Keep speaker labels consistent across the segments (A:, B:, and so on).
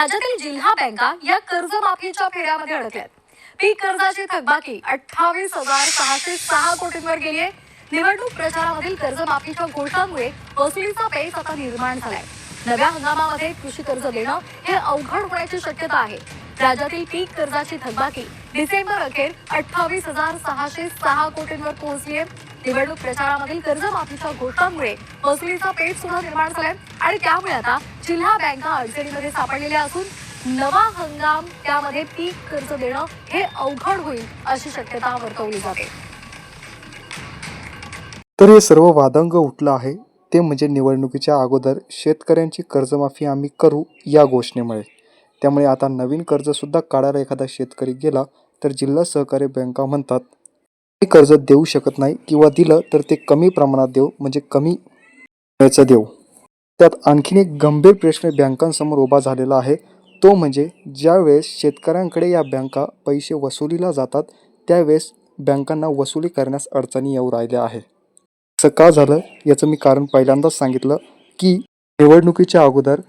A: राज्यातील जिल्हा बँका या कर्जमाफीच्या फेऱ्यामध्ये अडकल्यात। पीक कर्जाची थकबाकी 28,606 कोटींवर गेली आहे। निवडणूक प्रचारामधील कर्जमाफीच्या घोषणांमुळे वसुलीचा पेच आता निर्माण झालाय। नव्या हंगामामध्ये कृषी कर्ज देणं हे अवघड होण्याची शक्यता आहे। राज्यातील पीक कर्जाची थकबाकी डिसेंबर अखेर 28,606 कोटींवर पोहोचली आहे। निवडणूक प्रचारामधील कर्जमाफीच्या घोषणांमुळे वसुलीचा पेच सुद्धा निर्माण झालाय आणि त्यामुळे आता जिल्हा बँका अडचणीमध्ये सापडलेल्या असून नवा हंगाम त्यामध्ये पीक कर्ज देणं हे अवघड होईल अशी शक्यता वर्तवली जाते।
B: तर हे सर्व वादंग उठलं आहे ते म्हणजे निवडणुकीच्या अगोदर शेतकऱ्यांची कर्जमाफी आम्ही करू या घोषणेमुळे। त्यामुळे आता नवीन कर्ज सुद्धा काढायला एखादा शेतकरी गेला तर जिल्हा सहकारी बँका म्हणतात हे कर्ज देऊ शकत नाही किंवा दिलं तर ते कमी प्रमाणात देऊ, म्हणजे कमी व्याजाचं देऊ। त्यात आणखीन एक गंभीर प्रश्न बँकांसमोर उभा झालेला आहे, तो म्हणजे ज्यावेळेस शेतकऱ्यांकडे या बँका पैसे वसुलीला जातात त्यावेळेस बँकांना वसुली करण्यास अडचणी येऊ राहिल्या आहे। असं का झालं याचं मी कारण पहिल्यांदाच सांगितलं की निवडणुकीच्या अगोदर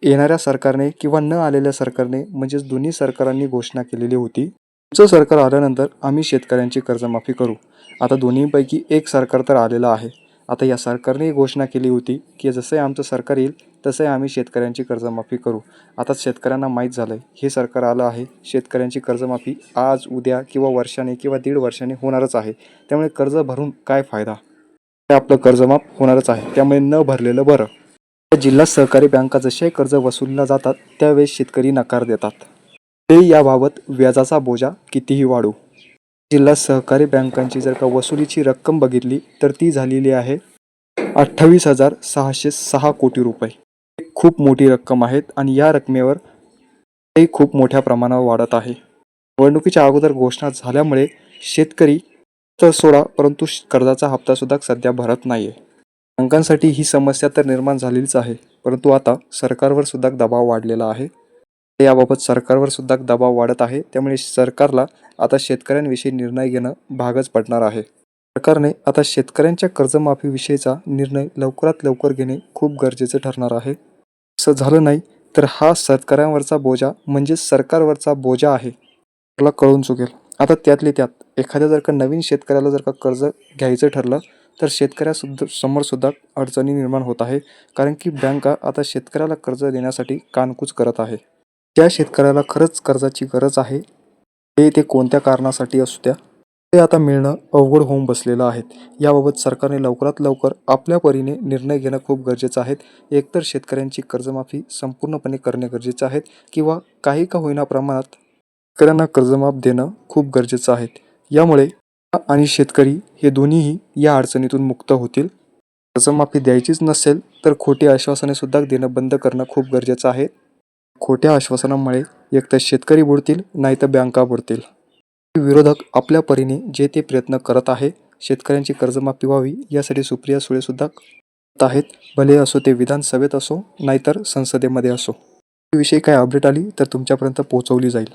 B: येणाऱ्या सरकारने किंवा न आलेल्या सरकारने म्हणजेच दोन्ही सरकारांनी घोषणा केलेली होती तुमचं सरकार आल्यानंतर आम्ही शेतकऱ्यांची कर्जमाफी करू। आता दोन्हीपैकी एक सरकार तर आलेलं आहे। आता या सरकारने घोषणा केली होती की जसं आमचं सरकार येईल तसं आम्ही शेतकऱ्यांची कर्जमाफी करू। आता शेतकऱ्यांना माहीत झालं हे सरकार आलं आहे, शेतकऱ्यांची कर्जमाफी आज उद्या किंवा वर्षाने किंवा 1.5 वर्षाने होणारच आहे। त्यामुळे कर्ज भरून काय फायदा, आपलं कर्जमाफ होणारच आहे, त्यामुळे न भरलेलं बरं। जिल्हा सहकारी बँका जसे कर्ज वसुलीला जातात त्यावेळेस शेतकरी नकार देतात, ते याबाबत व्याजाचा बोजा कितीही वाढू। जिल्हा सहकारी बँकांची जर का वसुलीची रक्कम बघितली तर ती झालेली आहे 28,606 कोटी रुपये। खूप मोठी रक्कम आहेत आणि या रकमेवर ते खूप मोठ्या प्रमाणावर वाढत आहे। निवडणुकीच्या अगोदर घोषणा झाल्यामुळे शेतकरी तर सोडा परंतु कर्जाचा हप्ता सुद्धा सध्या भरत नाहीये। बँकांसाठी ही समस्या तर निर्माण झालेलीच आहे, परंतु आता सरकारवर सुद्धा दबाव वाढलेला आहे। याबाबत सरकारवर सुद्धा दबाव वाढत आहे, त्यामुळे सरकारला आता शेतकऱ्यांविषयी निर्णय घेणं भागच पडणार आहे। सरकारने आता शेतकऱ्यांच्या कर्जमाफीविषयीचा निर्णय लवकरात लवकर घेणे खूप गरजेचे ठरणार आहे। असं झालं नाही तर हा शेतकऱ्यांवरचा बोजा म्हणजे सरकारवरचा बोजा आहे त्याला कळून चुकेल। आता त्यातले त्यात एखाद्या जर का नवीन शेतकऱ्याला जर का कर्ज घ्यायचं ठरलं तर समोर सुद्धा अडचणी निर्माण होत आहे, कारण की बँका आता शेतकऱ्याला कर्ज देण्यासाठी कानकूच करत आहे। ज्या शेतकऱ्याला खरंच कर्जाची गरज आहे ते कोणत्या कारणासाठी असू द्या ते आता मिळणं अवघड होऊन बसलेलं आहे। याबाबत सरकारने लवकरात लवकर आपल्या परीने निर्णय घेणं खूप गरजेचं आहे। एकतर शेतकऱ्यांची कर्जमाफी संपूर्णपणे करणे गरजेचे आहे किंवा काही का होईना प्रमाणात शेतकऱ्यांना कर्जमाफ देणं खूप गरजेचं आहे। यामुळे आणि शेतकरी हे दोन्हीही या अडचणीतून मुक्त होतील। कर्जमाफी द्यायचीच नसेल तर खोटी आश्वासने सुद्धा देणं बंद करणं खूप गरजेचं आहे। खोट्या आश्वासनामुळे एकतर शेतकरी बुडतील नाहीतर बँका बुडतील। विरोधक आपल्या परीने जे ते प्रयत्न करत आहे शेतकऱ्यांची कर्जमाफी व्हावी यासाठी सुप्रिया सुळे सुद्धा करत आहेत, भले असो ते विधानसभेत असो नाहीतर संसदेमध्ये असो। विषयी काय अपडेट आली तर तुमच्यापर्यंत पोहोचवली जाईल।